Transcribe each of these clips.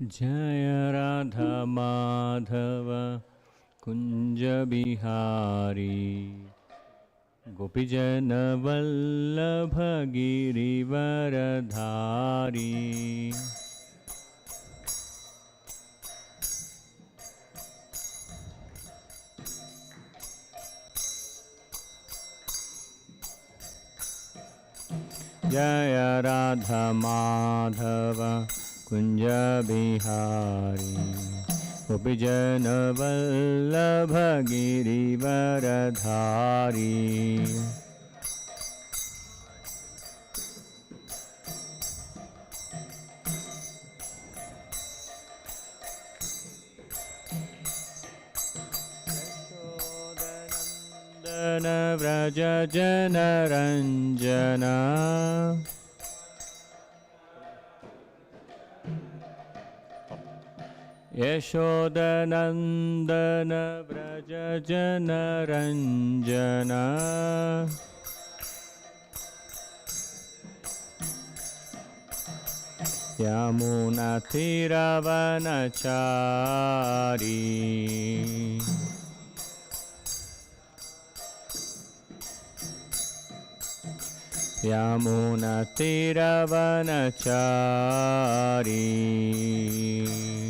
Jaya Radha Madhava Kunja Bihari Gopijana Vallabha Girivaradhari Jaya Radha Madhava Kunja Bihari Gopijana Vallabha Girivaradhari Yashodanandana Vraja Jana Ranjana Yashodanandana Vraja Jana Ranjana Yamunatiravanachari Yamunatiravanachari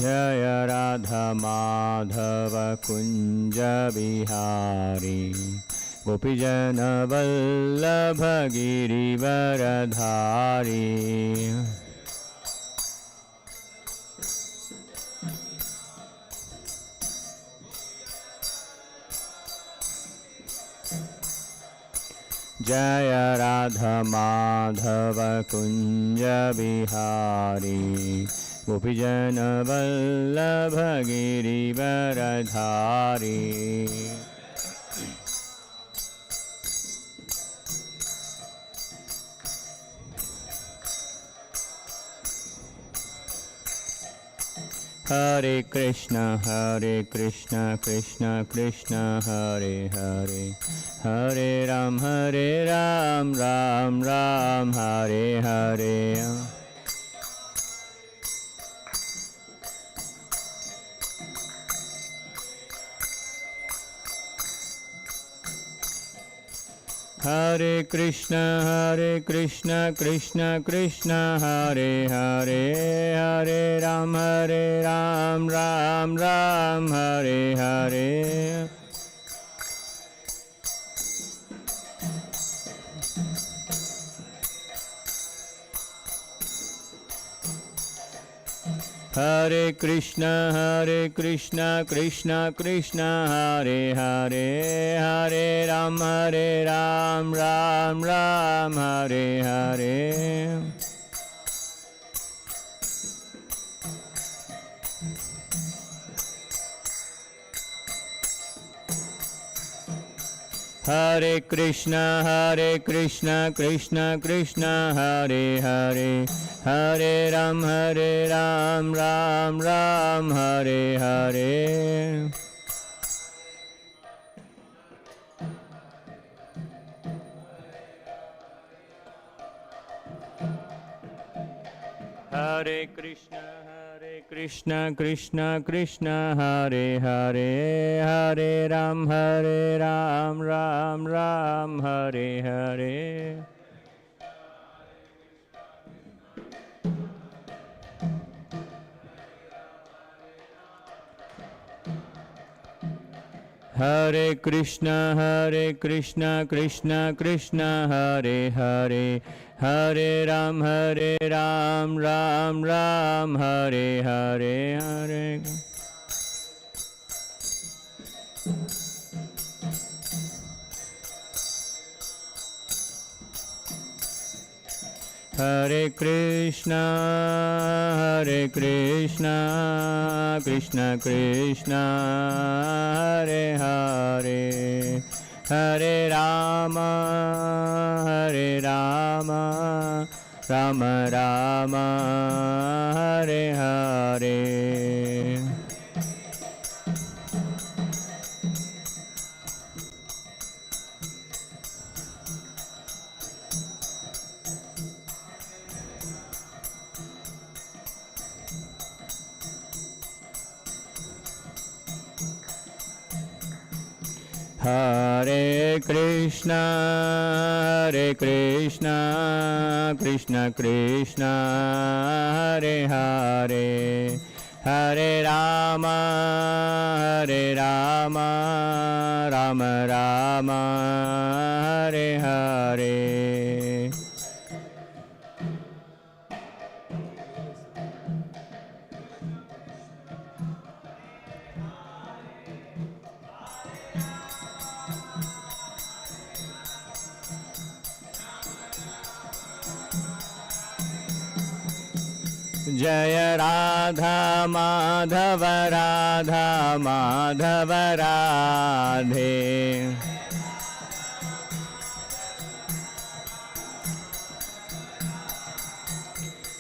Jaya Radha Madhava Kunja Bihari Gopijana Vallabha Girivaradhari Jaya Radha Madhava Kunja Bihari Gopijana Vallabha Girivaradhari Hare Krishna, Krishna Krishna, Hare Hare, Hare Ram, Ram Ram, Hare Hare. Hare Krishna, Krishna Krishna, Hare Hare, Hare Ram, Ram Ram, Hare Hare. Hare Krishna, Krishna Krishna, Hare Hare, Hare Ram, Ram Ram, Hare Hare. Hare Krishna, Krishna Krishna, Hare Hare, Hare Ram, Ram Ram, Hare Hare. Hare Krishna, Krishna, Hare Hare, Hare Ram, Ram Ram, Hare Hare. Hare Krishna, Krishna Krishna, Hare Hare, Hare Ram, Ram Ram, Hare Hare, Hare. Hare Krishna, Krishna Krishna, Hare Hare, Hare Rama, Rama Rama, Hare Hare. Hare Krishna Krishna Krishna Hare Hare Hare Rama Rama Rama Hare Hare. Jaya Radha Madhava Radha Madhava Radhe.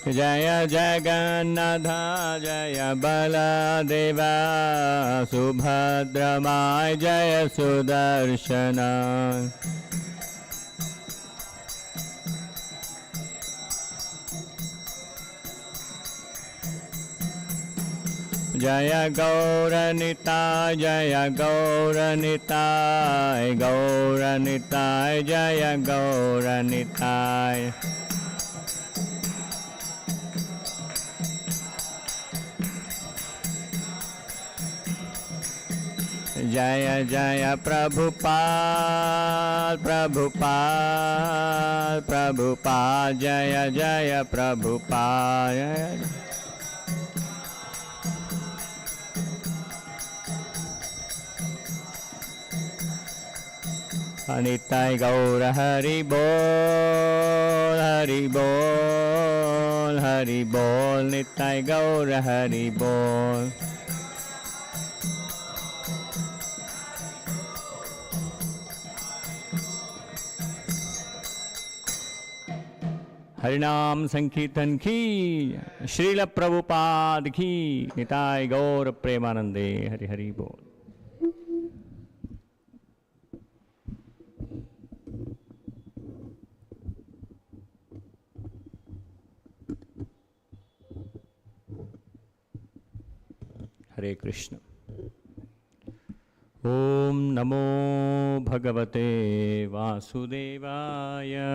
Jaya Jagannatha Jaya Baladeva Subhadramaya Jaya Sudarshana. Jaya Gauranitai Jaya Gauranitai Gauranitai Jaya Gauranitai. Jaya Jaya Prabhupada Prabhupada Prabhupada Jaya Jaya Prabhupada. Nitai Gaura Hari Bol Hari Bol Hari Bol Nitai Gaura Hari Bol. Harinam Sankirtan ki Srila Prabhupada ki Nitai Gaura Premanande. Hari Hari Bol. Hare Krishna. Om Namo Bhagavate Vasudevaya.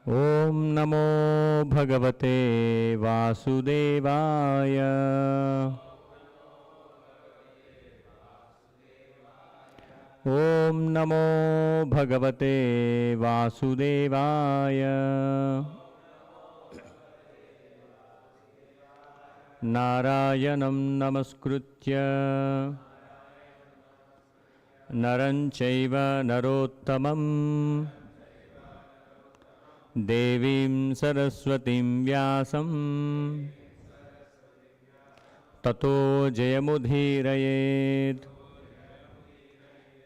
Om Namo Bhagavate Vasudevaya. Om Namo Bhagavate Vasudevaya. Narayanam namaskritya naram chaiva narottamam devim saraswatim vyasam tato jayamudhirayet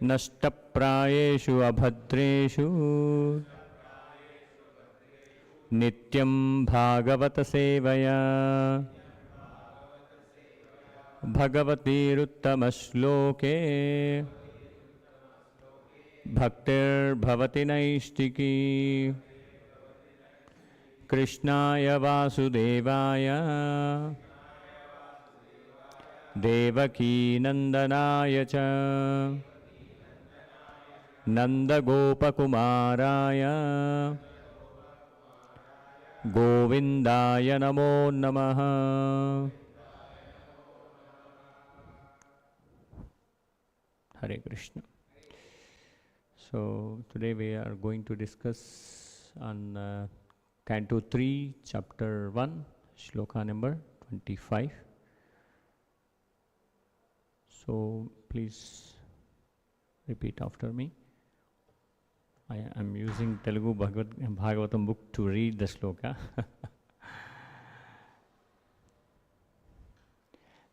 nashtaprayeshu abhadreshu nityam bhagavata sevaya Bhagavati Ruttamaśloke Bhaktir Bhavati Naistiki Krishnaya Vasudevaya Devaki Nandanaya Cha Nanda Gopakumaraya Govindaya Namo Namaha. Hare Krishna. So today we are going to discuss on Canto 3, Chapter 1, Shloka number 25. So please repeat after me. I am using Telugu Bhagavatam book to read the shloka.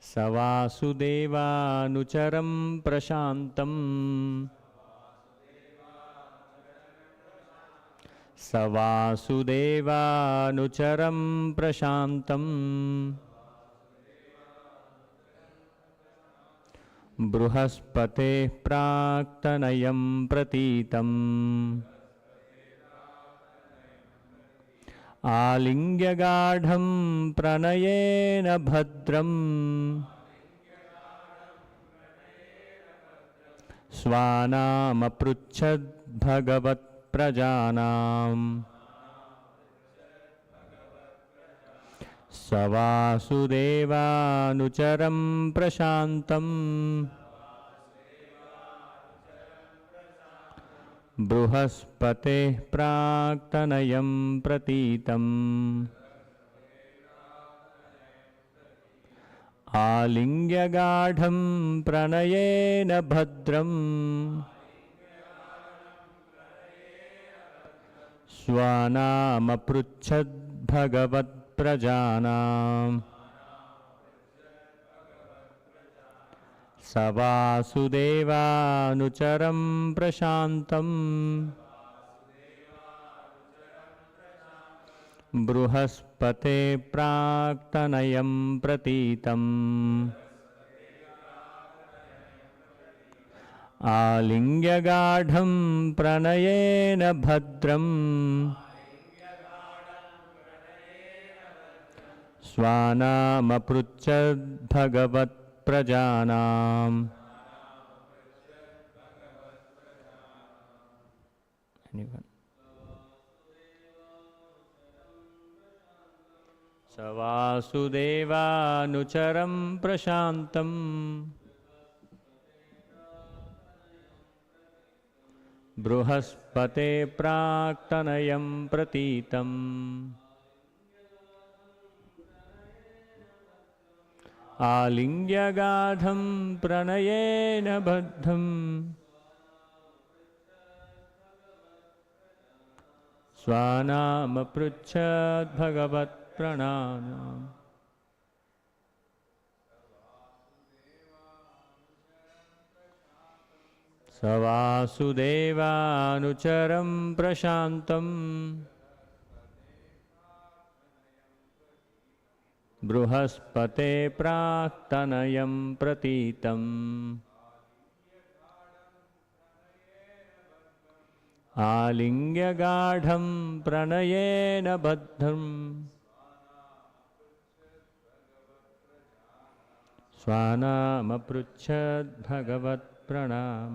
Savasudeva Nucharam Prashantam Savasudeva Nucharam Prashantam Bruhaspate Praktanayam Pratitam आलिङ्ग्यगाढं प्रणयेन भद्रम् स्वानामपृच्छद्भगवत्प्रजानाम् स वासुदेवानुचरं प्रशान्तं बृहस्पतेः प्राक्तनयं प्रतीतम् आलिङ्ग्यगाढं प्रणयेन भद्रम् स्वानामपृच्छद्भगवत्प्रजानाम् स वासुदेवानुचरं प्रशान्तं बृहस्पते प्राक्तनयं प्रतीतम् आलिङ्ग्यगाढं प्रणयेन भद्रम् स्वानामपृच्छद्भगवत्प्रजानाम् स वासुदेवानुचरं प्रशान्तम् बृहस्पते प्राक्तनयं प्रतीतम् आलिङ्ग्यगाढं प्रणयेन बद्धम् स्वानामपृच्छद्भगवत्प्रणानाम् स वासुदेवानुचरं प्रशान्तम् बृहस्पते प्राक्तनयं प्रतीतम् आलिङ्ग्यगाढं प्रणयेन बद्धम् स्वानामपृच्छद्भगवत्प्रणाम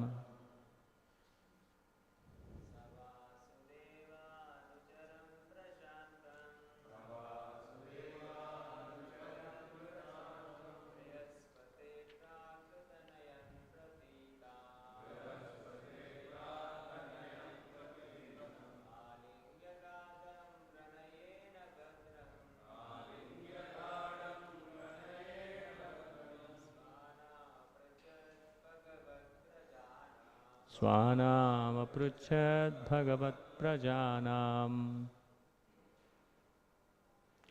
स्वानामपृच्छद्भगवत्प्रजानाम्.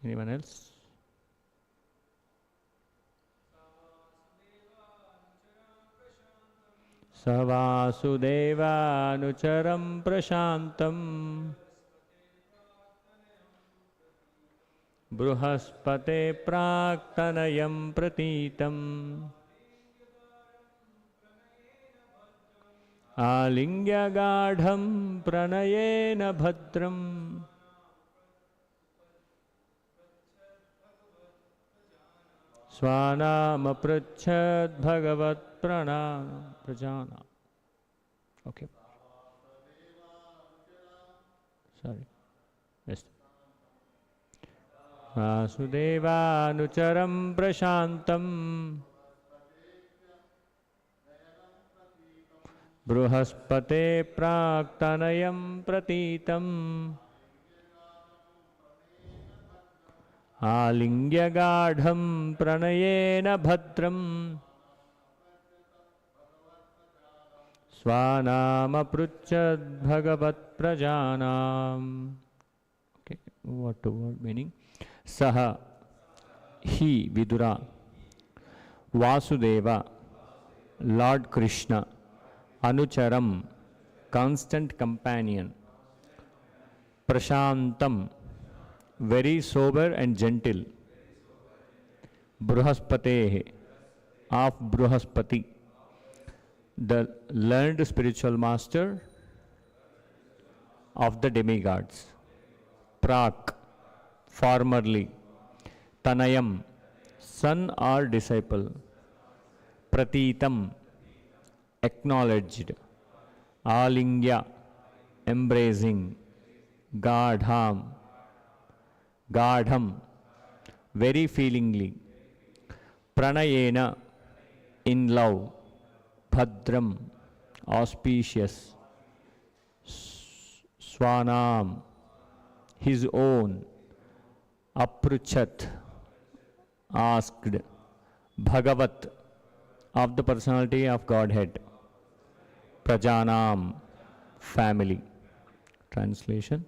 Anyone else? स वासुदेवानुचरं प्रशान्तम् बृहस्पते प्राक्तनयं प्रतीतम् आलिङ्ग्यगाढं प्रणयेन भद्रम् स्वानामपृच्छद्भगवत्प्रजानाम्. Okay. Sorry. Yes. वासुदेवानुचरं प्रशान्तम् बृहस्पते प्राक्तनयं प्रतीतम् आलिङ्ग्यगाढं प्रणयेन भद्रम् स्वानामपृच्छद्भगवत्प्रजानाम्. Okay, what to word meaning? Saha, he, Vidura, Vasudeva, Lord Krishna, Anucharam, constant companion, Prashantam, very sober and gentle, Bruhaspate, of Bruhaspati, the learned spiritual master of the demigods, Prak, formerly. Tanayam, son or disciple. Pratitam, acknowledged. Alingya, embracing. Gadham, gadham, very feelingly. Pranayena, in love. Bhadram, auspicious. Swanam, his own. Apruchat, asked. Bhagavat, of the personality of Godhead. Prajanam, family. Translation.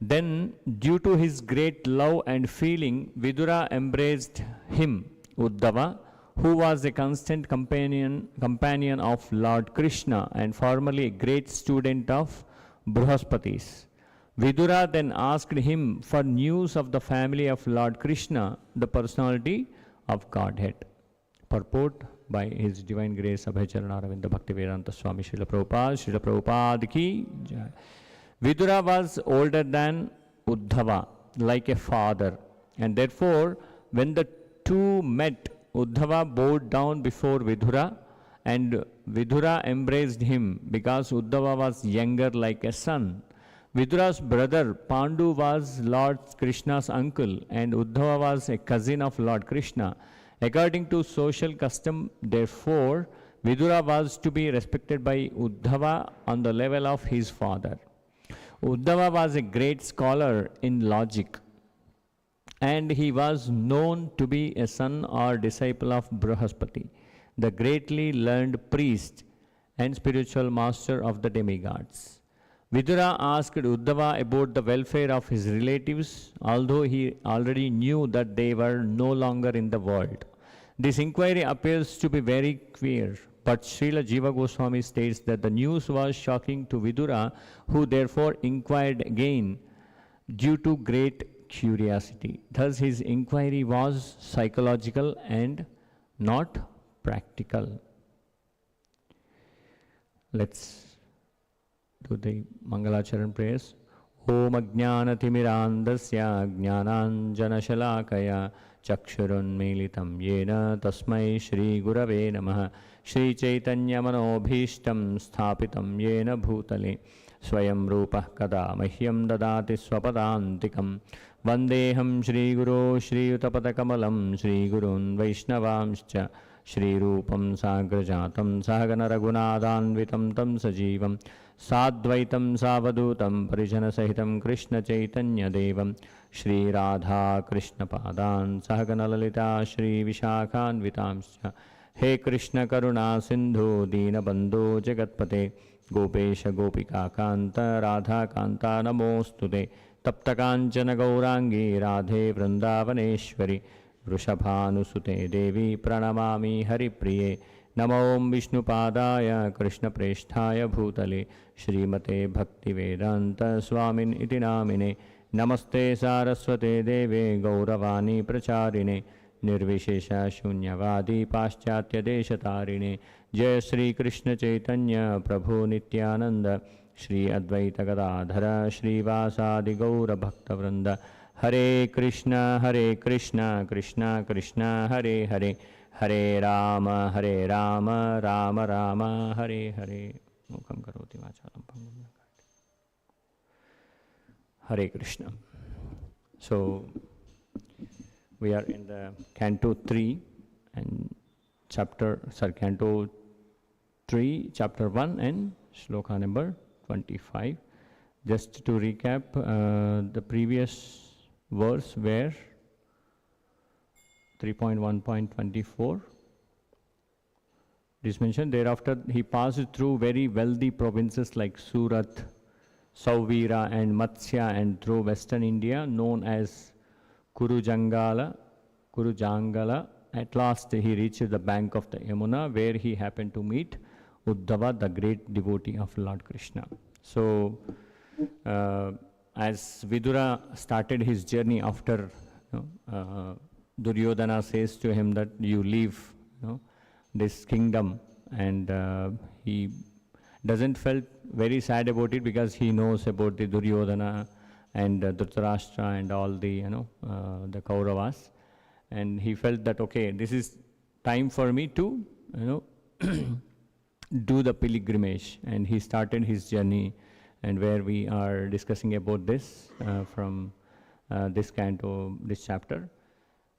Then, due to his great love and feeling, Vidura embraced him, Uddhava, who was a constant companion of Lord Krishna and formerly a great student of Brihaspati's. Vidura then asked him for news of the family of Lord Krishna, the personality of Godhead. Purport by His Divine Grace Abhayacharana Aravinda Bhaktivedanta Swami Srila Prabhupada ki jai. Vidura was older than Uddhava, like a father, and therefore when the two met, Uddhava bowed down before Vidura and Vidura embraced him because Uddhava was younger like a son. Vidura's brother Pandu was Lord Krishna's uncle and Uddhava was a cousin of Lord Krishna. According to social custom, therefore, Vidura was to be respected by Uddhava on the level of his father. Uddhava was a great scholar in logic, and he was known to be a son or disciple of Brihaspati, the greatly learned priest and spiritual master of the demigods. Vidura asked Uddhava about the welfare of his relatives, although he already knew that they were no longer in the world. This inquiry appears to be very queer, but Srila Jiva Goswami states that the news was shocking to Vidura, who therefore inquired again due to great curiosity. Thus his inquiry was psychological and not practical. Let's do the Mangalacharan prayers. Om Ajnanathimirantasya Jnananjanashalakaya Chakshurunmilitam Yena Tasmai Shri Gurave Namaha Shri Chaitanya Manobhishtam Sthapitam Yena Bhutale Swayam Rupa Kada Mahyam Dadati Swapadantikam Vandeham Shri Guru Shri Utapatakamalam Shri Gurun Vaishnavamscha Shri Rupam Sagrajatam Sahagana Raghunadhanvitam Tam Sajivam Sadvaitam Savadutam Parijana Sahitam Krishna Chaitanya Devam Shri Radha Krishna Padan Sahagana Lalita Shri Vishakhan Vitamscha He Krishna Karuna Sindhu Dina Bandhu Jagatpate Gopesha Gopika Kanta Radha Kanta Namostude Tapta Kanchana Gaurangi Radhe Vrindavaneshwari Vrishabhanusute Devi Pranamami Haripriye Namo Om Vishnupadaya Krishna Presthaya Bhutale Śrīmate Bhaktivedanta Swamin iti namine Namaste Saraswate Deve Gauravani Pracharine Nirvishesha Shunyavadi Paschatya Deshatarine Jai Sri Krishna Chaitanya Prabhu Nityananda Shri Advaita Gadadhara Shri Vasadi Gaura Bhakta Vrinda Hare Krishna Krishna Krishna Hare Hare Hare Rama Rama Rama Hare Hare Mukam Karoti Vachalam Pangam Hare Krishna. So we are in the Canto 3 and Canto 3, Chapter 1 and Shloka number 25. Just to recap, the previous verse where 3.1.24 it is mentioned. Thereafter he passed through very wealthy provinces like Surat, Sauvira and Matsya, and through western India known as Kurujangala. At last he reached the bank of the Yamuna, where he happened to meet Uddhava, the great devotee of Lord Krishna. So as Vidura started his journey after Duryodhana says to him that you leave this kingdom, and he doesn't felt very sad about it because he knows about the Duryodhana and Dhritarashtra and all the, the Kauravas. And he felt that, okay, this is time for me to, do the pilgrimage. And he started his journey, and where we are discussing about this from this canto, this chapter.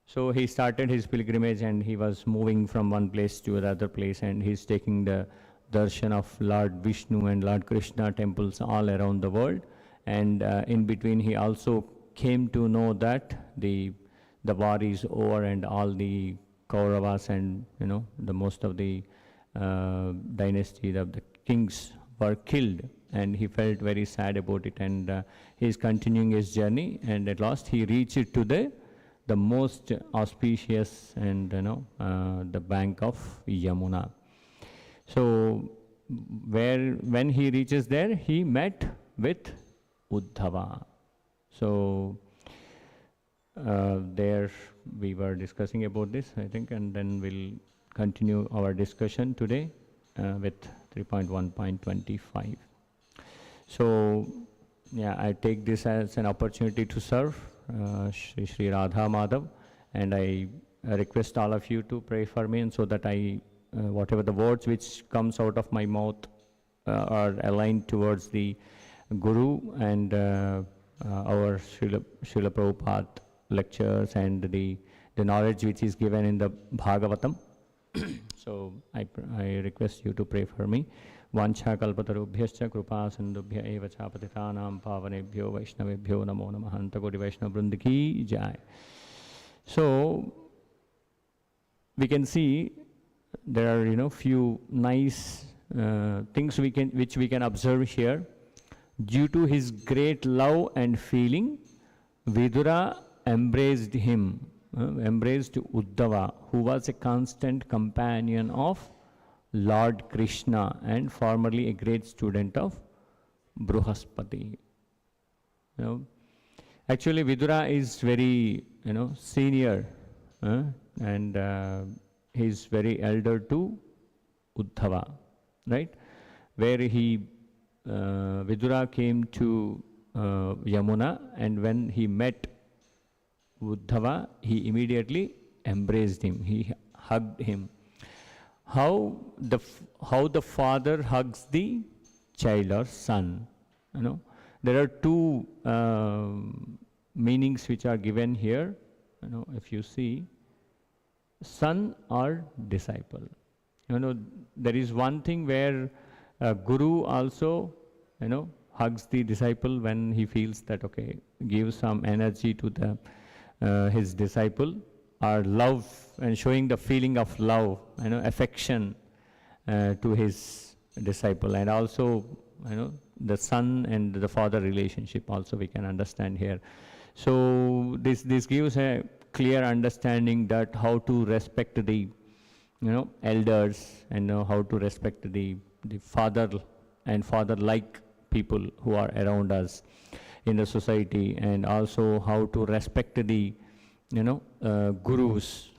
So he started his pilgrimage, and he was moving from one place to another place, and he's taking the darshan of Lord Vishnu and Lord Krishna temples all around the world. And in between, he also came to know that the war is over, and all the Kauravas and the most of the dynasty of the kings were killed, and he felt very sad about it. And he is continuing his journey, and at last he reached to the most auspicious and the bank of Yamuna. So when he reaches there, he met with Uddhava. So there we were discussing about this, I think, and then we'll continue our discussion today with 3.1.25. So yeah, I take this as an opportunity to serve Shri Radha Madhav, and I request all of you to pray for me, and so that I whatever the words which comes out of my mouth are aligned towards the Guru and our Srila Prabhupada lectures and the knowledge which is given in the Bhagavatam. So I request you to pray for me. Vancha kalpatarubhyascha kripa sindubhya eva cha patitanam pavanebhyo vaishnavebhyo namo namaha anta koti vaishnava vrinda ki jai. So we can see there are few nice things which we can observe here. Due to his great love and feeling, Vidura embraced him, embraced Uddhava, who was a constant companion of Lord Krishna and formerly a great student of Bruhaspati. Actually, Vidura is very, senior, and he is very elder to Uddhava, right? Where Vidura came to Yamuna, and when he met Uddhava, he immediately embraced him. He hugged him. How the father hugs the child or son. There are two meanings which are given here. If you see, son or disciple. There is one thing where Guru also, hugs the disciple when he feels that, okay, gives some energy to his disciple, or love, and showing the feeling of love, affection to his disciple. And also, the son and the father relationship also we can understand here. So this gives a clear understanding that how to respect the elders, and how to respect the father and father-like people who are around us in the society, and also how to respect the gurus.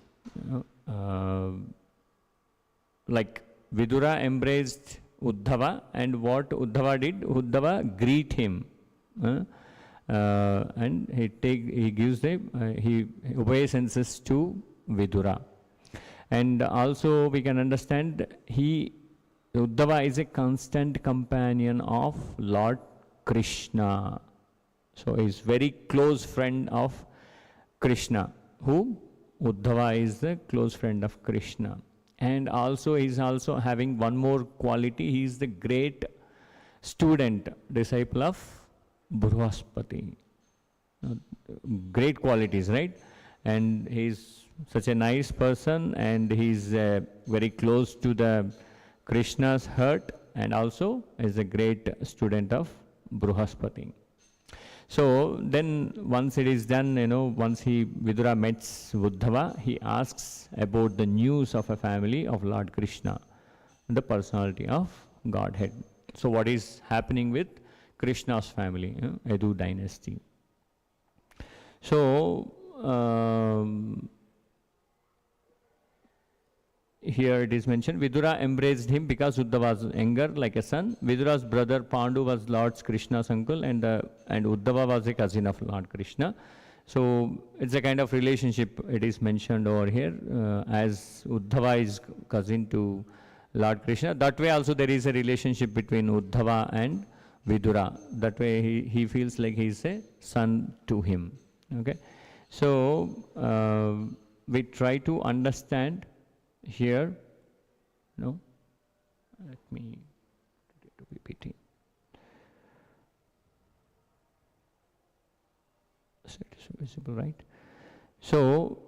Like Vidura embraced Uddhava, and what Uddhava did, Uddhava greet him, and he gives he obeisances to Vidura. And also we can understand Uddhava is a constant companion of Lord Krishna. So he is very close friend of Krishna. Who? Uddhava is the close friend of Krishna. And also he is also having one more quality. He is the great student, disciple of Bruhaspati. Great qualities, right? And he is such a nice person, and he is very close to the Krishna's heart, and also is a great student of Bruhaspati. So then once it is done, once Vidura meets Uddhava, he asks about the news of a family of Lord Krishna, the personality of Godhead. So what is happening with Krishna's family, Yadu dynasty. So here it is mentioned, Vidura embraced him because Uddhava was younger, like a son. Vidura's brother Pandu was Lord Krishna's uncle, and Uddhava was a cousin of Lord Krishna. So it's a kind of relationship it is mentioned over here, as Uddhava is cousin to Lord Krishna. That way also there is a relationship between Uddhava and Vidura. That way he feels like he is a son to him. Okay, so we try to understand here. No, let me do PPT. So it is visible, right? So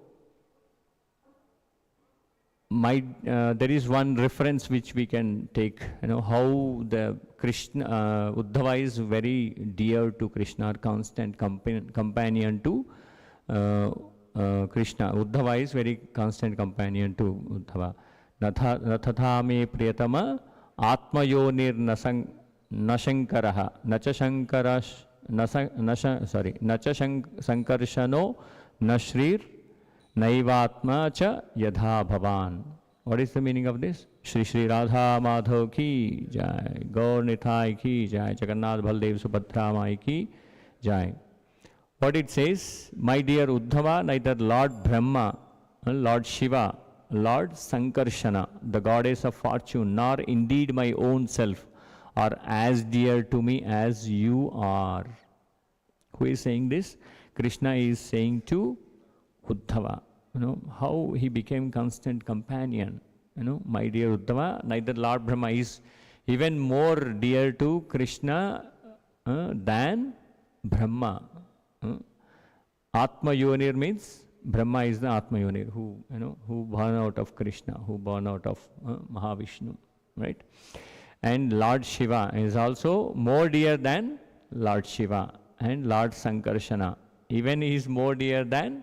there is one reference which we can take, how the Krishna, Uddhava is very dear to Krishna, constant companion to Krishna. Uddhava is very constant companion to Uddhava. Nathatha me priyatama atmayonir nashankaraha nacha sankarshano nashrir naivatma cha yadha bhavan. What is the meaning of this? Shri Shri Radha Madhav ki jai, Gaur Nithai ki jai, Jagannath Baldev Subhadra Mai ki jai. What it says, my dear Uddhava, neither Lord Brahma, Lord Shiva, Lord Sankarshana, the goddess of fortune, nor indeed my own self are as dear to me as you are. Who is saying this? Krishna is saying to Uddhava, how he became constant companion. My dear Uddhava, neither Lord Brahma is even more dear to Krishna than Brahma. Atma Yonir means Brahma is the Atma Yonir, who born out of Krishna, who born out of Mahavishnu, right? And Lord Shiva is also more dear than Lord Shiva, and Lord Sankarshana, even he is more dear than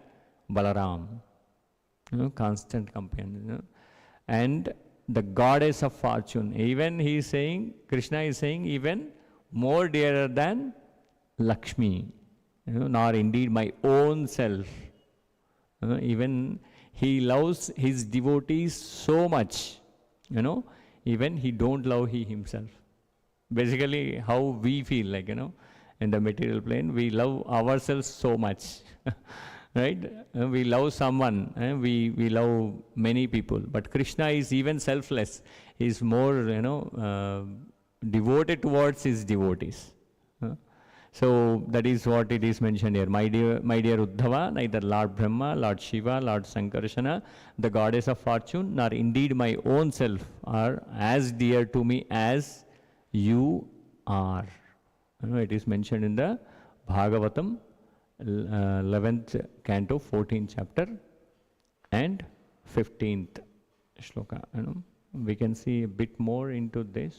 Balaram, constant companion. And the goddess of fortune, even he is saying, Krishna is saying, even more dearer than Lakshmi, nor indeed my own self. Even he loves his devotees so much, even he don't love he himself. Basically, how we feel like, in the material plane, we love ourselves so much, right? We love someone, we love many people, but Krishna is even selfless. He is more, devoted towards his devotees. So that is what it is mentioned here. My dear Uddhava, neither Lord Brahma, Lord Shiva, Lord Sankarshana, the goddess of fortune, nor indeed my own self are as dear to me as you are. It is mentioned in the Bhagavatam, 11th canto, 14th chapter and 15th shloka. We can see a bit more into this.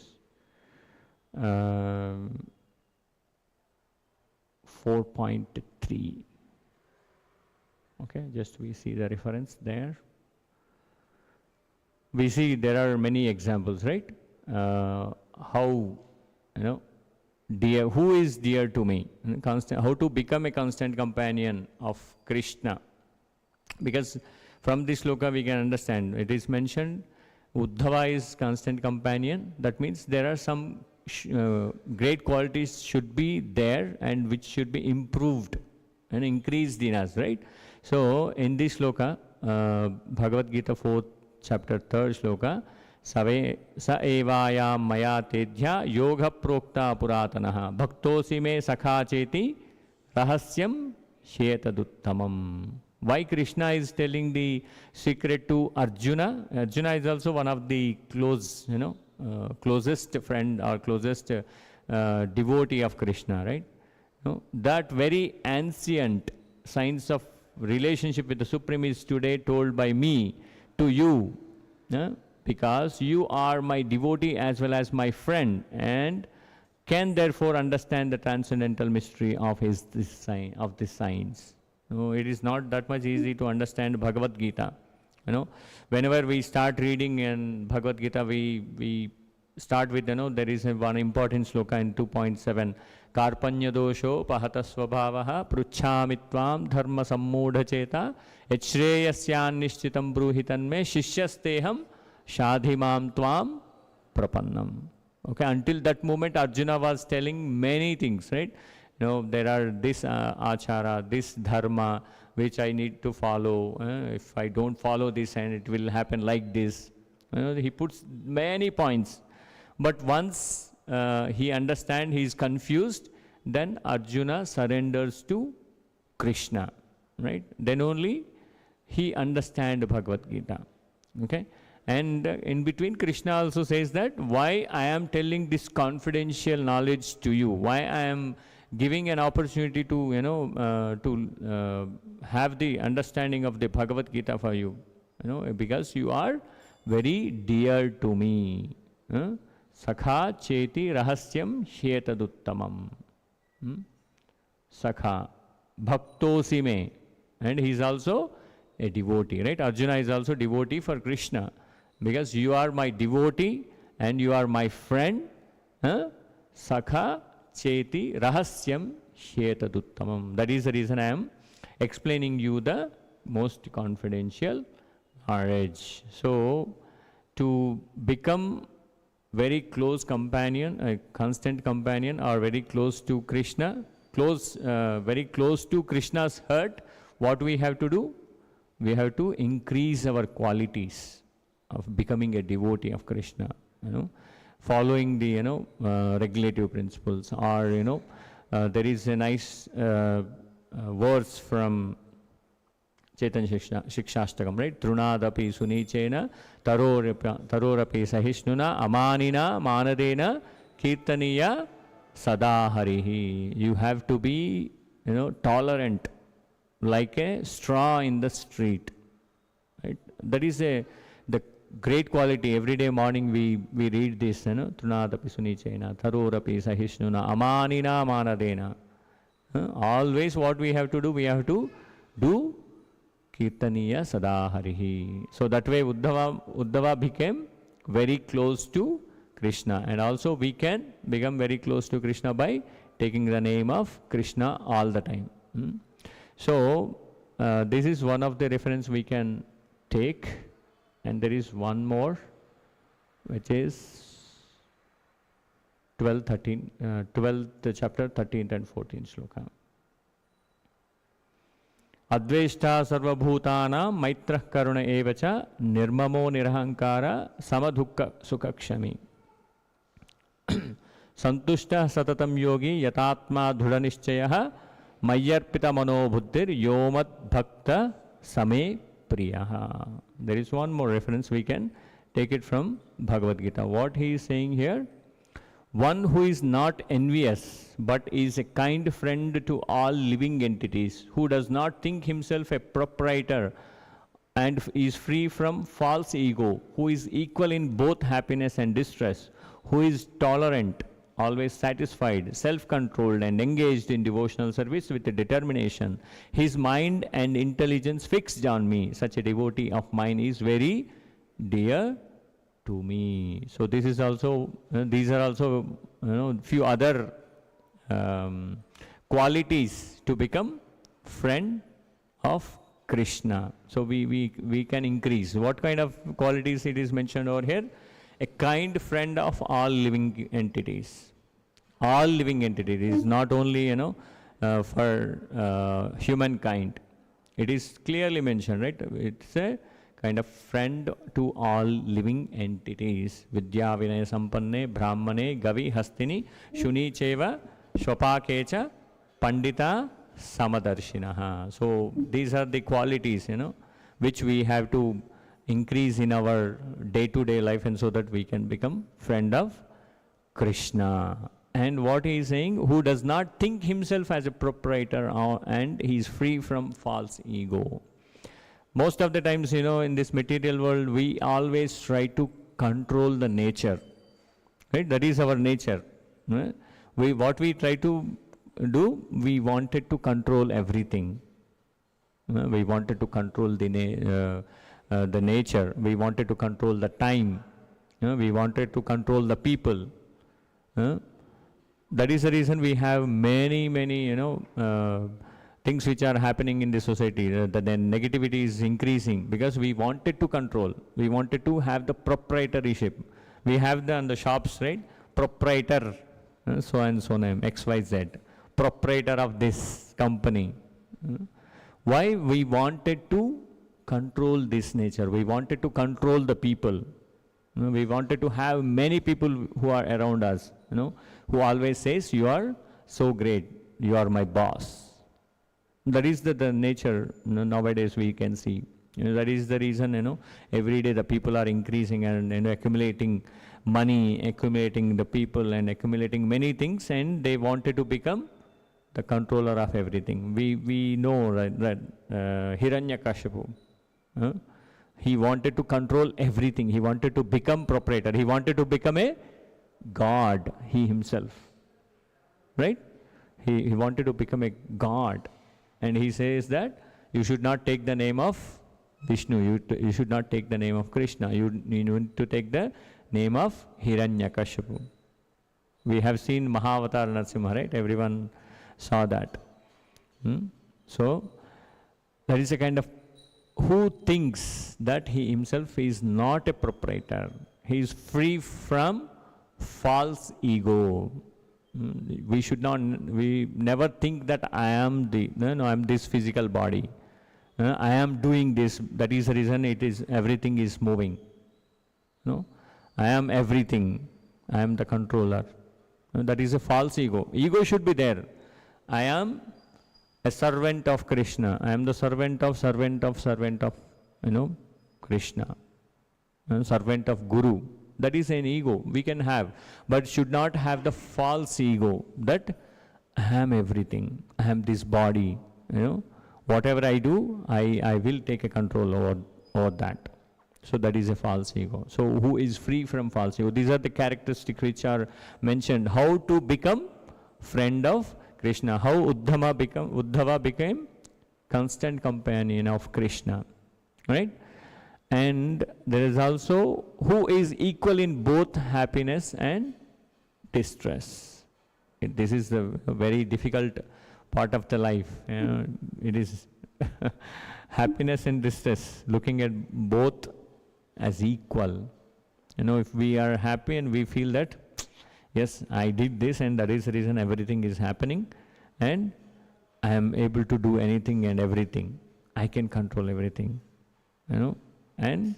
4.3. Okay, just we see the reference there. We see there are many examples, right? How, dear, who is dear to me? Constant, how to become a constant companion of Krishna. Because from this sloka we can understand, it is mentioned, Uddhava is constant companion. That means there are some great qualities should be there and which should be improved and increased in us, right? So in this sloka, Bhagavad Gita 4th chapter 3rd sloka, sa evayam maya tedhya yoga prokta puratanaha bhaktosi me sakha cheti rahasyam shetaduttamam. Why Krishna is telling the secret to Arjuna? Arjuna is also one of the closest friend or closest devotee of Krishna, right? That very ancient signs of relationship with the Supreme is today told by me to you, because you are my devotee as well as my friend, and can therefore understand the transcendental mystery of this science. It is not that much easy to understand Bhagavad Gita. Whenever we start reading in Bhagavad Gita, we start with, there is one important sloka in 2.7. Karpanya dosho pahata svabhavaha pruchhamitvam dharma sammudha cheta yachreyasyan nishchitam bruhitan me shishyasteham shadhimam tvam prapannam. Okay, until that moment Arjuna was telling many things, right? There are this achara, this dharma, which I need to follow. If I don't follow this, and it will happen like this. He puts many points. But once he understands, he is confused, then Arjuna surrenders to Krishna, right? Then only he understands Bhagavad Gita. Okay? And in between, Krishna also says that why I am telling this confidential knowledge to you, why I am giving an opportunity to have the understanding of the Bhagavad Gita for you, because you are very dear to me. Sakha cheti rahasyam hyetaduttamam. Sakha, bhaktosi me. And he is also a devotee, right? Arjuna is also devotee for Krishna. Because you are my devotee and you are my friend. Sakha cheti rahasyam hyetaduttamam. That is the reason I am explaining you the most confidential knowledge. So, to become very close companion, a constant companion, or very close to Krishna, very close to Krishna's heart, what we have to do? We have to increase our qualities of becoming a devotee of Krishna, following the regulative principles. Or there is a nice verse from Chaitanya Shikshashtakam, right? Trunadapi sunichena tarorapi sahishnuna amanina manadena kirtaniya sadaharihi. You have to be tolerant, like a straw in the street, right? That is the great quality. Every day morning we read this, Trunadapi sunichena tarorapi sahishnuna amanina manadena. Always what we have to do? We have to do Kirtaniya Sadaharihi. So that way Uddhava became very close to Krishna. And also we can become very close to Krishna by taking the name of Krishna all the time. So this is one of the reference we can take. And there is one more, which is 12th chapter, 13th and 14th shloka. Adveshta sarvabhutana maitra karuna evacha nirmamo nirahankara samadhukka sukakshami. Santushta satatam yogi yatatma dhudhanishchayaha mayyarpita manobuddhir yomat bhakta same priyaha. There is one more reference, we can take it from Bhagavad Gita. What he is saying here? One who is not envious, but is a kind friend to all living entities, who does not think himself a proprietor and is free from false ego, who is equal in both happiness and distress, who is tolerant, always satisfied, self-controlled and engaged in devotional service with determination, his mind and intelligence fixed on me, such a devotee of mine is very dear to me. So this is also, these are also few other qualities to become friend of Krishna. So we can increase. What kind of qualities it is mentioned over here? A kind friend of all living entities. All living entities. It is not only for humankind. It is clearly mentioned, right? It's a kind of friend to all living entities. Vidya Vinaya Sampanne Brahmane Gavi Hastini Shuni Cheva Shwapakecha Pandita Samadarshinaha. So these are the qualities, which we have to increase in our day-to-day life, and so that we can become friend of Krishna. And what he is saying, who does not think himself as a proprietor and he is free from false ego. Most of the times, in this material world, we always try to control the nature, right? That is our nature. Right? What we try to do, we wanted to control everything. We wanted to control the nature. We wanted to control the time. We wanted to control the people. That is the reason we have many things which are happening in the society, the negativity is increasing because we wanted to control. We wanted to have the proprietorship. We have on the shops, right? Proprietor, so and so name, XYZ, proprietor of this company. Why? We wanted to control this nature. We wanted to control the people. We wanted to have many people who are around us, who always says, you are so great, you are my boss. That is the nature nowadays we can see. That is the reason, every day the people are increasing and accumulating money, accumulating the people and accumulating many things, and they wanted to become the controller of everything. We know that Hiranyakashipu, he wanted to control everything. He wanted to become proprietor. He wanted to become a god, he himself. Right? He wanted to become a god. And he says that you should not take the name of Vishnu, you should not take the name of Krishna, you need to take the name of Hiranyakashipu. We have seen Mahavatar Narasimha, right? Everyone saw that. So, that is a kind of who thinks that he himself is not a proprietor. He is free from false ego. We never think that I am I am this physical body. I am doing this, that is the reason everything is moving. I am everything. I am the controller. That is a false ego. Ego should be there. I am a servant of Krishna. I am the servant of Krishna. Servant of Guru. That is an ego we can have, but should not have the false ego that I am everything. I am this body. Whatever I do, I will take a control over that. So that is a false ego. So who is free from false ego? These are the characteristics which are mentioned. How to become friend of Krishna. How Uddhava became constant companion of Krishna. Right? And there is also who is equal in both happiness and distress. This is a very difficult part of the life. It is happiness and distress, looking at both as equal. If we are happy and we feel that, yes, I did this and that is the reason everything is happening and I am able to do anything and everything. I can control everything. And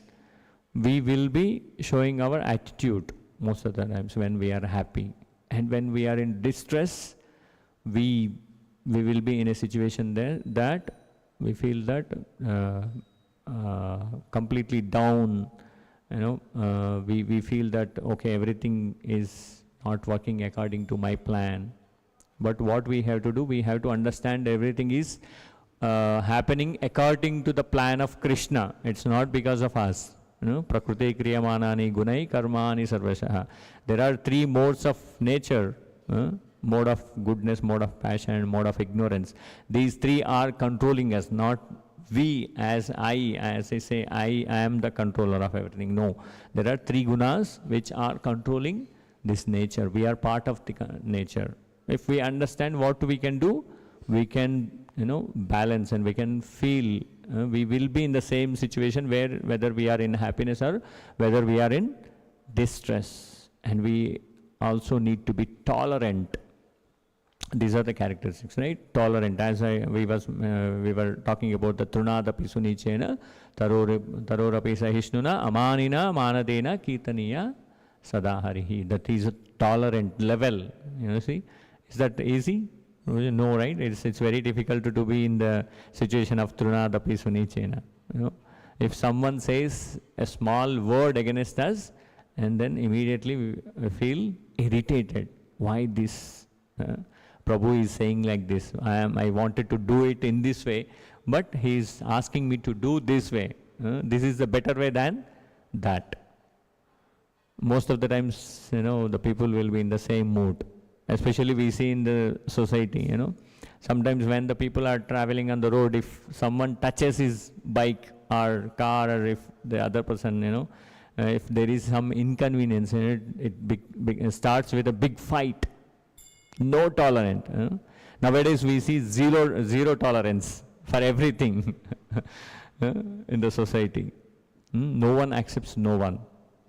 we will be showing our attitude most of the times when we are happy. And when we are in distress, we will be in a situation there that we feel that completely down. We feel that, okay, everything is not working according to my plan. But what we have to do, we have to understand everything is happening according to the plan of Krishna. It's not because of us. Prakriti kriyamanani gunai karmani sarvashaha. There are three modes of nature. Mode of goodness, mode of passion, and mode of ignorance. These three are controlling us, not we as I say, I am the controller of everything. No. There are three gunas which are controlling this nature. We are part of the nature. If we understand what we can do, we can balance and we can feel we will be in the same situation whether we are in happiness or whether we are in distress. And we also need to be tolerant. These are the characteristics, right? Tolerant. As we were talking about the Trunadapi Sunichena, Tarorapi Sahishnuna, Amanina, Manadena, Kirtaniya, Sadaharihi. That is a tolerant level. See? Is that easy? No, right? It's very difficult to be in the situation of Trunadapi Sunichena. If someone says a small word against us, and then immediately we feel irritated. Why this? Prabhu is saying like this. I wanted to do it in this way, but he is asking me to do this way. This is the better way than that. Most of the times, the people will be in the same mood. Especially we see in the society, Sometimes when the people are traveling on the road, if someone touches his bike or car, or if the other person, if there is some inconvenience in it, it starts with a big fight. No tolerant. Nowadays we see zero tolerance for everything in the society. No one accepts no one.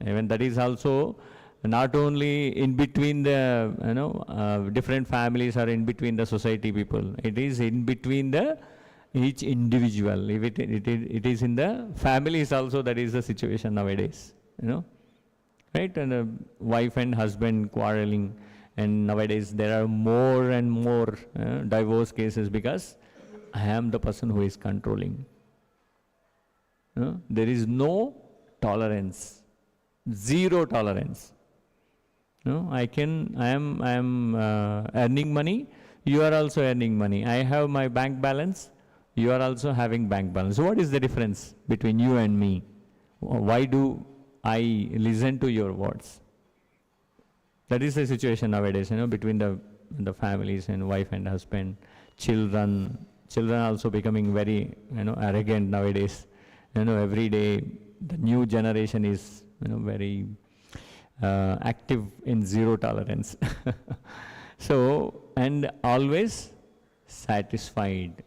Even that is also not only in between the different families or in between the society people. It is in between the each individual. If it is in the families also, that is the situation nowadays. Right? And a wife and husband quarreling, and nowadays there are more and more divorce cases because I am the person who is controlling. There is no tolerance, zero tolerance. I am earning money, you are also earning money. I have my bank balance, you are also having bank balance. So what is the difference between you and me? Why do I listen to your words? That is the situation nowadays, between the families and wife and husband, children also becoming very, arrogant nowadays. Every day the new generation is, very active in zero tolerance. So, and always satisfied.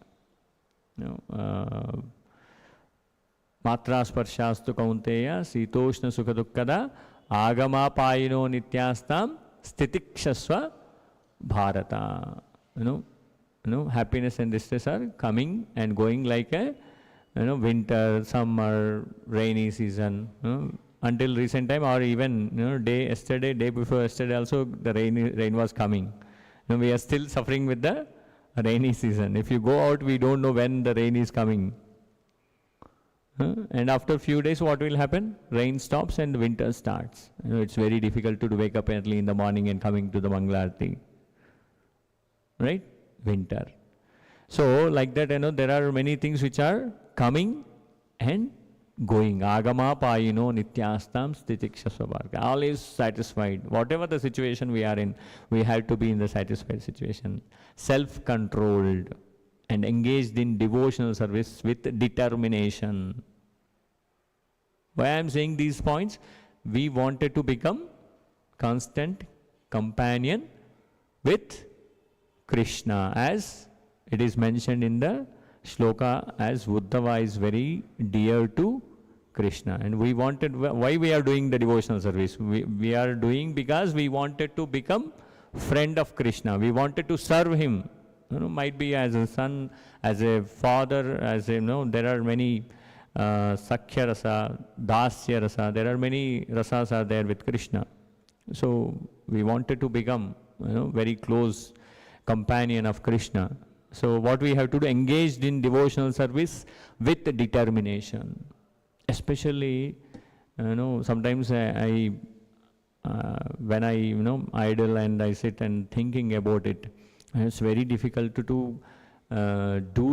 Matra sparshastu kaunteya sitoshna sukha dukkada agama payino nityastam stitikshasva bharata. Happiness and distress are coming and going like a winter, summer, rainy season. Until recent time, or even yesterday, day before yesterday also, the rain was coming. We are still suffering with the rainy season. If you go out, we don't know when the rain is coming. And after a few days, what will happen? Rain stops and winter starts. It's very difficult to wake up early in the morning and coming to the Mangalarti. Right? Winter. So, like that, there are many things which are coming and going. Agama payino nityastam stitikshasva. All is satisfied. Whatever the situation we are in, we have to be in the satisfied situation. Self-controlled and engaged in devotional service with determination. Why I am saying these points? We wanted to become constant companion with Krishna, as it is mentioned in the shloka, as Uddhava is very dear to Krishna. And we wanted, why we are doing the devotional service? We are doing because we wanted to become friend of Krishna. We wanted to serve him. Might be as a son, as a father, as a, there are many Sakhya rasa, Dasya rasa, there are many rasas are there with Krishna. So we wanted to become, very close companion of Krishna. So what we have to do, engaged in devotional service with determination. Especially, sometimes I when I, idle and I sit and thinking about it, it's very difficult to do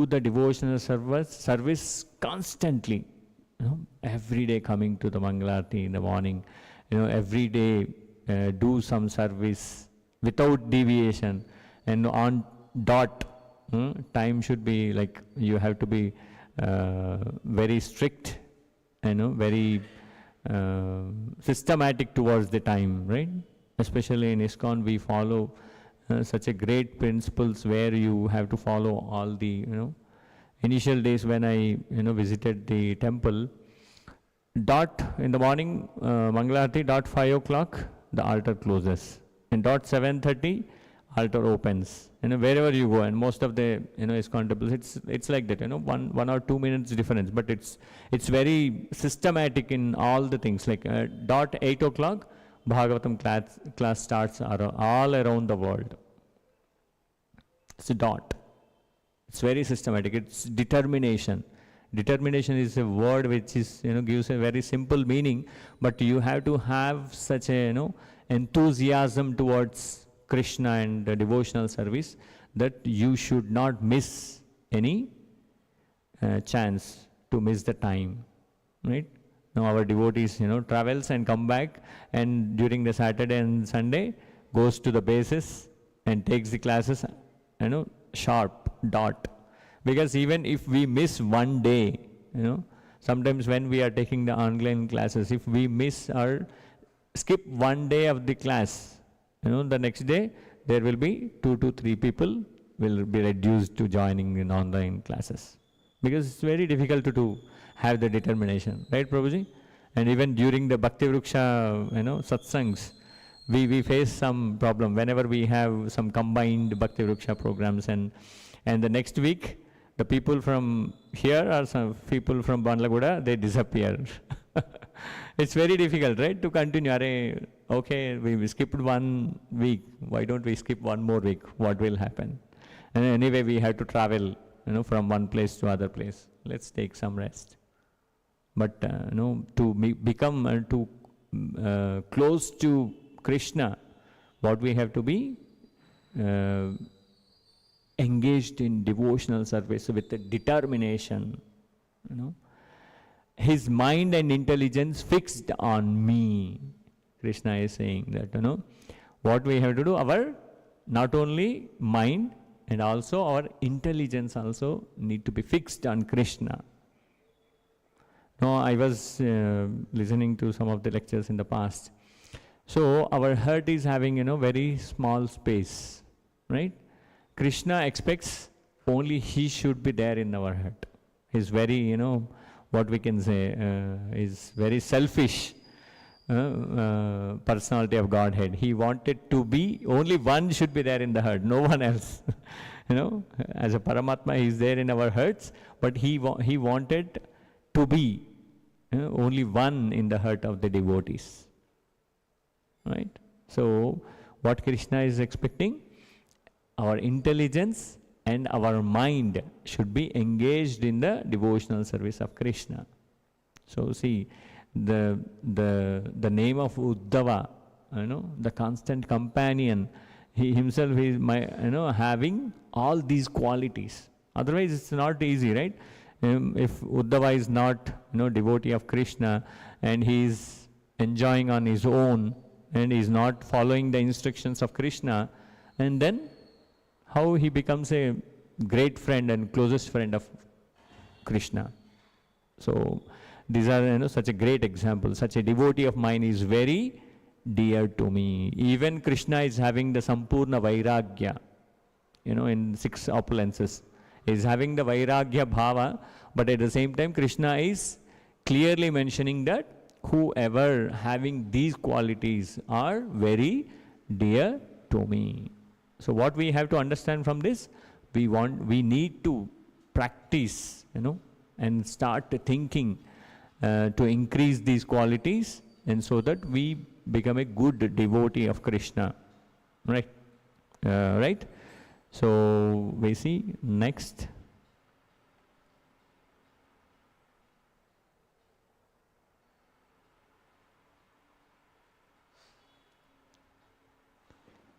the devotional service constantly. Every day coming to the Mangalarti in the morning, every day do some service without deviation and on dot. Time should be like, you have to be very strict, very systematic towards the time, right? Especially in ISKCON, we follow such a great principles where you have to follow all the, initial days when I, visited the temple, dot in the morning, Mangalarti, dot 5 o'clock, the altar closes. And dot 7:30, altar opens. Wherever you go, and most of the, ISKCON temples, it's like that, 1 or 2 minutes difference, but it's very systematic in all the things. Like dot 8 o'clock, Bhagavatam class starts all around the world. It's a dot. It's very systematic. It's determination. Determination is a word which is, gives a very simple meaning, but you have to have such a, enthusiasm towards Krishna and the devotional service that you should not miss any chance to miss the time, right? Now our devotees, travels and come back, and during the Saturday and Sunday goes to the bases and takes the classes, sharp, dot. Because even if we miss one day, sometimes when we are taking the online classes, if we miss or skip one day of the class, the next day there will be 2 to 3 people will be reduced to joining in online classes. Because it's very difficult to have the determination, right, Prabhuji? And even during the Bhakti Vriksha, satsangs, we face some problem whenever we have some combined Bhakti Vriksha programs, and the next week, the people from here or some people from Bandlaguda, they disappear. It's very difficult, right, to continue. Okay, we skipped 1 week. Why don't we skip 1 more week? What will happen? And anyway, we have to travel, from one place to other place. Let's take some rest. But to become close to Krishna, what we have to be engaged in devotional service with a determination. His mind and intelligence fixed on me. Krishna is saying that, what we have to do, our not only mind and also our intelligence also need to be fixed on Krishna. No, I was listening to some of the lectures in the past. So our heart is having, very small space, right? Krishna expects only he should be there in our heart. He's very, what we can say, is very selfish personality of Godhead. He wanted to be, only one should be there in the heart, no one else. As a Paramatma, he is there in our hearts, but he wanted to be only one in the heart of the devotees. Right? So, what Krishna is expecting? Our intelligence and our mind should be engaged in the devotional service of Krishna. So, see, the name of Uddhava, the constant companion, he himself is having all these qualities. Otherwise, it's not easy, right? If Uddhava is not, devotee of Krishna, and he is enjoying on his own, and is not following the instructions of Krishna, and then how he becomes a great friend and closest friend of Krishna. So these are such a great example. Such a devotee of mine is very dear to me. Even Krishna is having the Sampurna Vairagya, in 6 opulences. He is having the Vairagya Bhava, but at the same time Krishna is clearly mentioning that whoever having these qualities are very dear to me. So what we have to understand from this, we need to practice, and start thinking to increase these qualities, and so that we become a good devotee of Krishna. Right? Right? So we see next.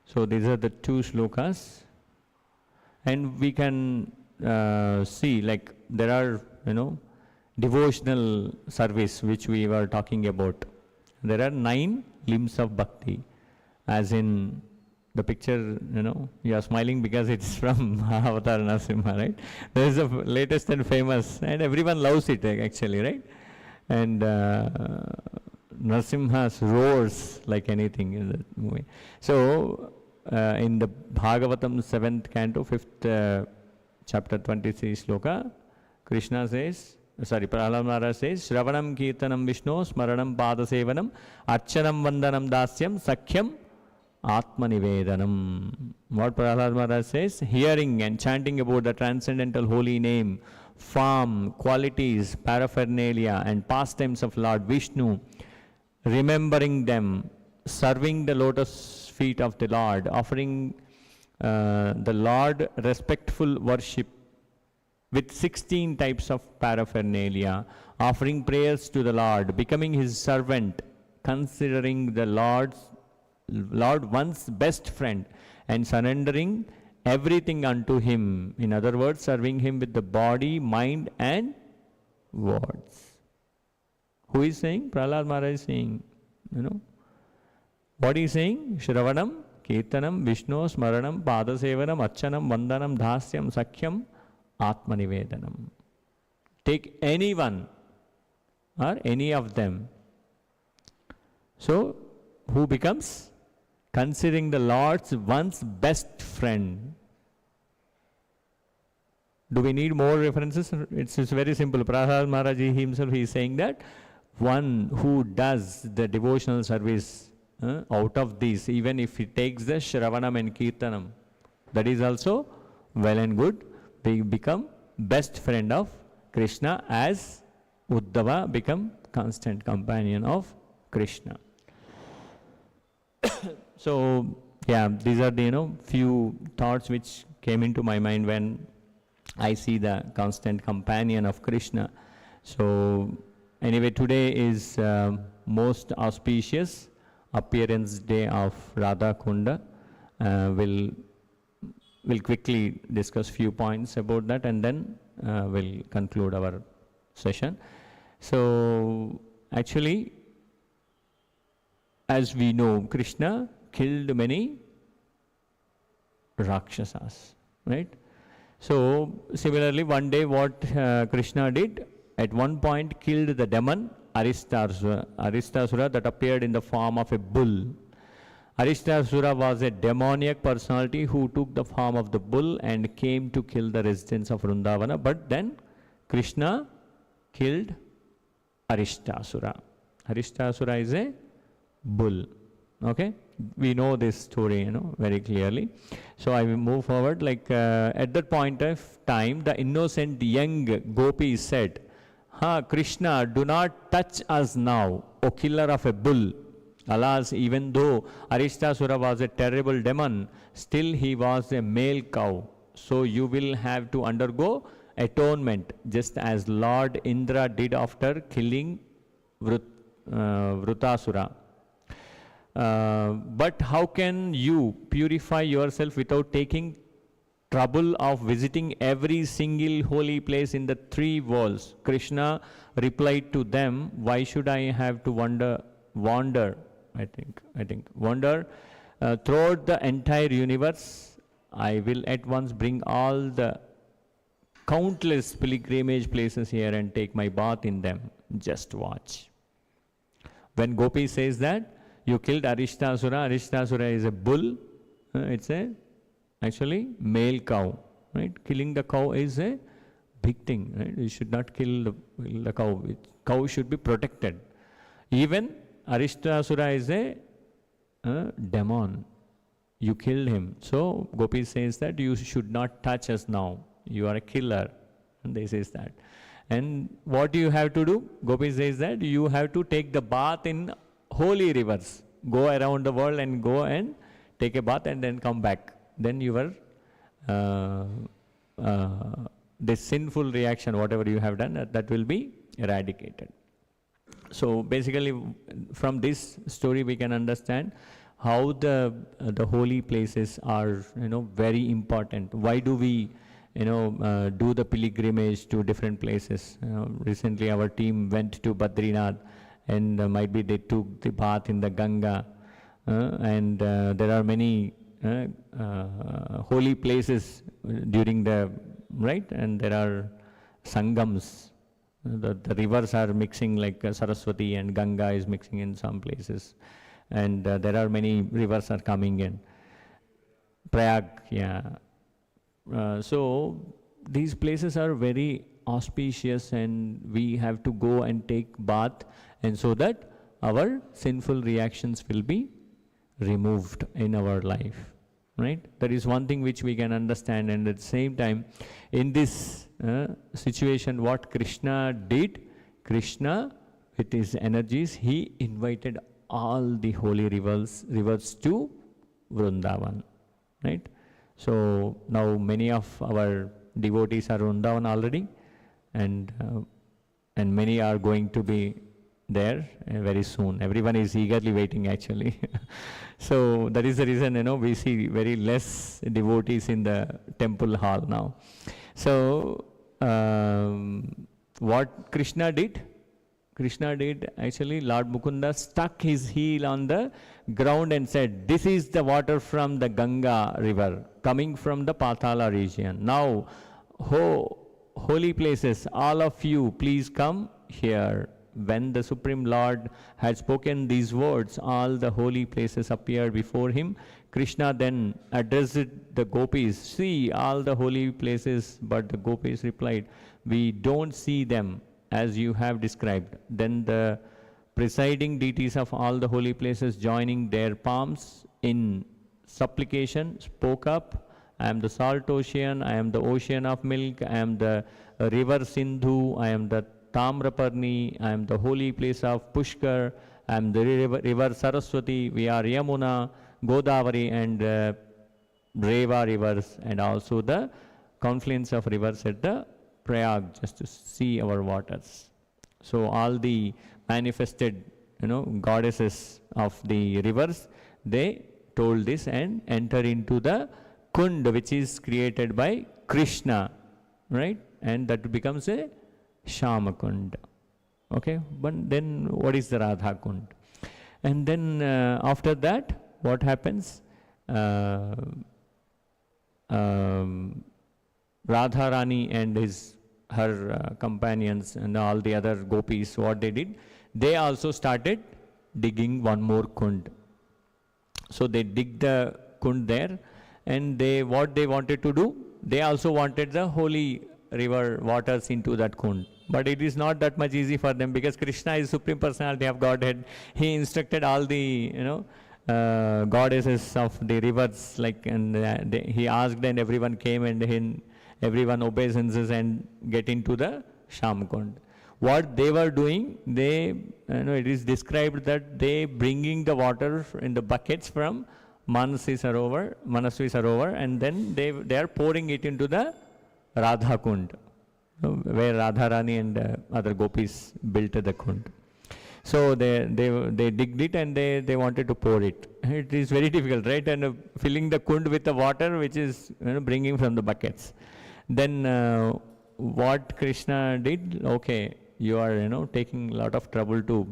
So these are the 2 shlokas, and we can see, like, there are, devotional service which we were talking about. There are 9 limbs of bhakti, as in the picture, you are smiling because it's from Avatar Narasimha, right? There is a latest and famous, and everyone loves it actually, right? And Narasimha roars like anything in that movie. So, in the Bhagavatam 7th canto, 5th chapter 23 sloka, Krishna says, Prahlad Maharaj says, Shravanam Kirtanam Vishnu, Smaranam Padasevanam, Archanam Vandanam Dasyam, Sakhyam Atmanivedanam. What Prahlad Maharaj says, hearing and chanting about the transcendental holy name, form, qualities, paraphernalia and pastimes of Lord Vishnu, remembering them, serving the lotus feet of the Lord, offering the Lord respectful worship with 16 types of paraphernalia, offering prayers to the Lord, becoming his servant, considering the Lord one's best friend, and surrendering everything unto him. In other words, serving him with the body, mind and words. Who is saying? Prahlad Maharaj is saying, What is saying? Shravanam, Kirtanam, Vishnu, Smaranam, Padasevanam, Archanam, Vandanam, Dhasyam, Sakhyam, Atmanivedanam. Take anyone or any of them. So, who becomes? Considering the Lord's one's best friend. Do we need more references? It's very simple. Prahlad Maharaj himself is saying that one who does the devotional service out of this, even if he takes the Shravanam and Kirtanam, that is also well and good. We become best friend of Krishna as Uddhava become constant companion of Krishna. So, yeah, these are the few thoughts which came into my mind when I see the constant companion of Krishna. So, anyway, today is most auspicious appearance day of Radha Kunda. We'll quickly discuss few points about that, and then we'll conclude our session. So, actually, as we know, Krishna killed many Rakshasas, right? So, similarly, one day what Krishna did, at one point killed the demon Aristasura that appeared in the form of a bull. Aristasura was a demoniac personality who took the form of the bull and came to kill the residents of Vrindavana, but then Krishna killed Aristasura. Aristasura is a bull. Okay, we know this story, very clearly. So I will move forward. Like at that point of time, the innocent young gopi said, Krishna, do not touch us now, O killer of a bull. Alas, even though Aristasura was a terrible demon, still he was a male cow. So you will have to undergo atonement, just as Lord Indra did after killing Vritrasura. But how can you purify yourself without taking trouble of visiting every single holy place in the 3 worlds? Krishna replied to them, why should I have to wander throughout the entire universe? I will at once bring all the countless pilgrimage places here and take my bath in them. Just watch. When Gopi says that you killed Aristasura, Aristasura is a bull, it's a actually male cow, right? Killing the cow is a big thing, right? You should not kill the cow. Cow should be protected. Even Aristasura is a demon. You killed him. So Gopi says that you should not touch us now. You are a killer. And they says that. And what you have to do? Gopi says that you have to take the bath in holy rivers. Go around the world and go and take a bath and then come back. Then your this sinful reaction, whatever you have done, that will be eradicated. So basically, from this story, we can understand how the holy places are, very important. Why do we, do the pilgrimage to different places? Recently, our team went to Badrinath, and might be they took the bath in the Ganga, and there are many holy places during the right, and there are sangams. The rivers are mixing, like Saraswati and Ganga is mixing in some places, and there are many rivers are coming in. Prayag, yeah. So these places are very auspicious, and we have to go and take bath, and so that our sinful reactions will be removed in our life. Right? That is one thing which we can understand, and at the same time, in this situation, what Krishna did, Krishna with his energies, he invited all the holy rivers to Vrindavan. Right? So now many of our devotees are Vrindavan already, and many are going to be there very soon. Everyone is eagerly waiting, actually. So that is the reason, we see very less devotees in the temple hall now. So what Krishna did? Krishna did, actually, Lord Mukunda stuck his heel on the ground and said, this is the water from the Ganga river coming from the Patala region. Now, holy places, all of you, please come here. When the Supreme Lord had spoken these words, all the holy places appeared before him. Krishna then addressed the gopis, see all the holy places, but the gopis replied, we don't see them as you have described. Then the presiding deities of all the holy places, joining their palms in supplication, spoke up, I am the salt ocean, I am the ocean of milk, I am the river Sindhu, I am the Tamraparni, I am the holy place of Pushkar, I am the river Saraswati, we are Yamuna, Godavari and Reva rivers, and also the confluence of rivers at the Prayag, just to see our waters. So all the manifested, goddesses of the rivers, they told this and enter into the Kund, which is created by Krishna, right? And that becomes a Shama Kund. Okay, but then what is the Radha Kund? And then after that, what happens? Radharani and her companions and all the other gopis, what they did, they also started digging one more kund. So they dig the kund there, and what they wanted to do, they also wanted the holy river waters into that kund. But it is not that much easy for them, because Krishna is Supreme Personality of Godhead. He instructed all the goddesses of the rivers, and he asked, and everyone came, and everyone obeisances and get into the Shamkund. What they were doing, it is described that they bringing the water in the buckets from Manasvi Sarovar, and then they are pouring it into the Radha Kund, where Radharani and other gopis built the kund. So they digged it and they wanted to pour it. It is very difficult, right? And filling the kund with the water, which is bringing from the buckets. Then what Krishna did? Okay, you are taking a lot of trouble to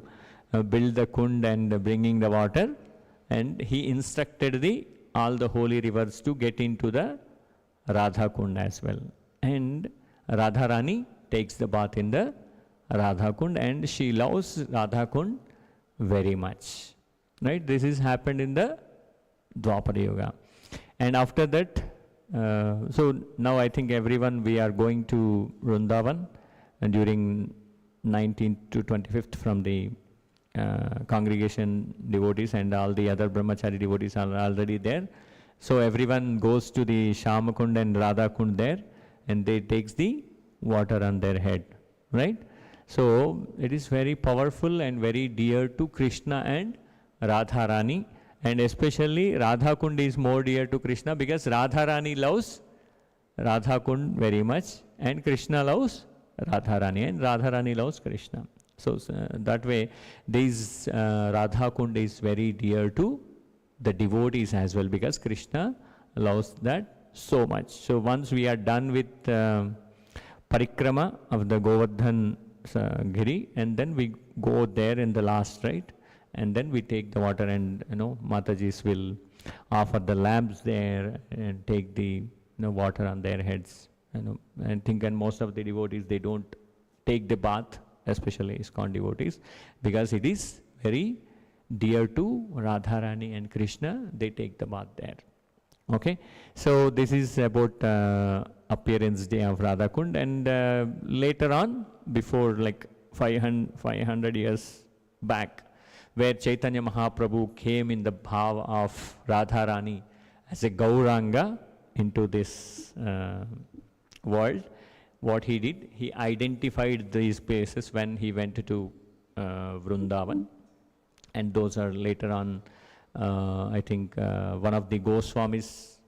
build the kund and bringing the water, and he instructed all the holy rivers to get into the Radha Kund as well. And Radharani takes the bath in the Radha Kund, and she loves Radha Kund very much. Right? This is happened in the Dwapara Yuga. And after that, so now I think everyone, we are going to Vrindavan during 19th to 25th from the congregation devotees, and all the other brahmachari devotees are already there. So everyone goes to the Shama Kund and Radha Kund there, and they takes the water on their head, right? So it is very powerful and very dear to Krishna and Radharani, and especially Radha Kund is more dear to Krishna because Radharani loves Radha Kund very much, and Krishna loves Radharani, and Radharani loves Krishna. So that way, this Radha Kund is very dear to the devotees as well, because Krishna loves that so much. So once we are done with parikrama of the Govardhan Giri, and then we go there in the last, right? And then we take the water, and Matajis will offer the lamps there and take the water on their heads. I think, and most of the devotees, they don't take the bath, especially ISKCON devotees, because it is very dear to Radharani and Krishna. They take the bath there. Okay, so this is about appearance day of Radha Kund, and later on, before like 500 years back, where Chaitanya Mahaprabhu came in the bhava of Radharani as a Gauranga into this world, what he did, he identified these places when he went to Vrindavan, and those are later on, I think one of the Goswamis,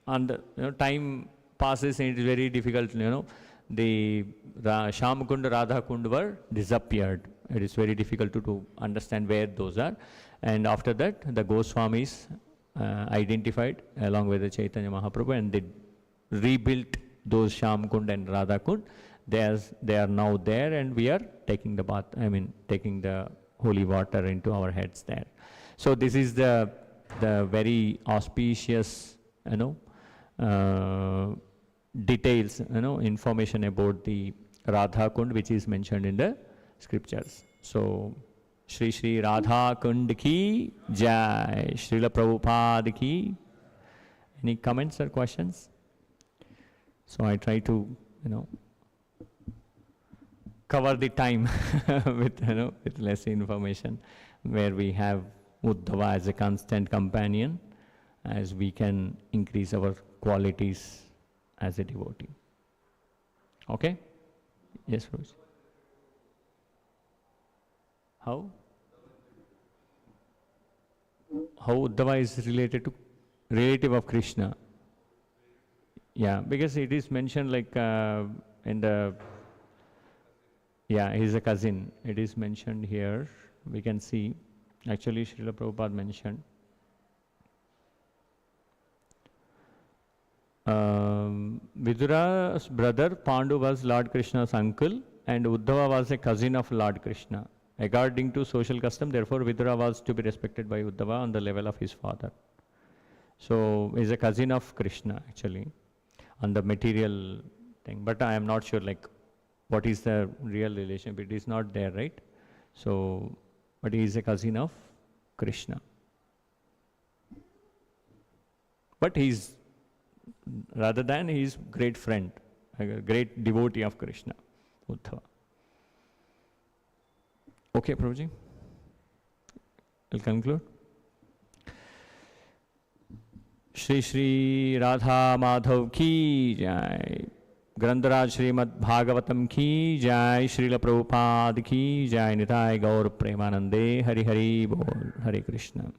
on the time passes and it is very difficult, the Shamakund, Radha Kund were disappeared. It is very difficult to understand where those are. And after that, the Goswamis identified along with the Chaitanya Mahaprabhu, and they rebuilt those Shamakund and Radha Kund. They are now there, and we are taking the bath, taking the holy water into our heads there. So this is the very auspicious, details, information about the Radha Kund, which is mentioned in the scriptures. So, Shri Shri Radha Kund ki Jai, Srila Prabhupada ki. Any comments or questions? So I try to, cover the time with, with less information, where we have Uddhava as a constant companion, as we can increase our qualities as a devotee. Okay? Yes, Rose. How? How Uddhava is relative of Krishna? Yeah, because it is mentioned like in the, he is a cousin. It is mentioned here. We can see, actually Srila Prabhupada mentioned. Vidura's brother Pandu was Lord Krishna's uncle, and Uddhava was a cousin of Lord Krishna. According to social custom, therefore Vidura was to be respected by Uddhava on the level of his father. So he is a cousin of Krishna actually, on the material thing. But I am not sure like what is the real relationship. It is not there, right? So, but he is a cousin of Krishna. But he is, rather than he is great friend, a great devotee of Krishna, Uddhava. Okay, Prabhuji, we'll conclude. Shri Shri Radha Madhav ki Jai, Grantaraj Śrīmad-Bhāgavatam ki Jai, Srila Prabhupada ki Jai, Nitai Gaur Premanande, Hari Hari Bol, Hare Krishna.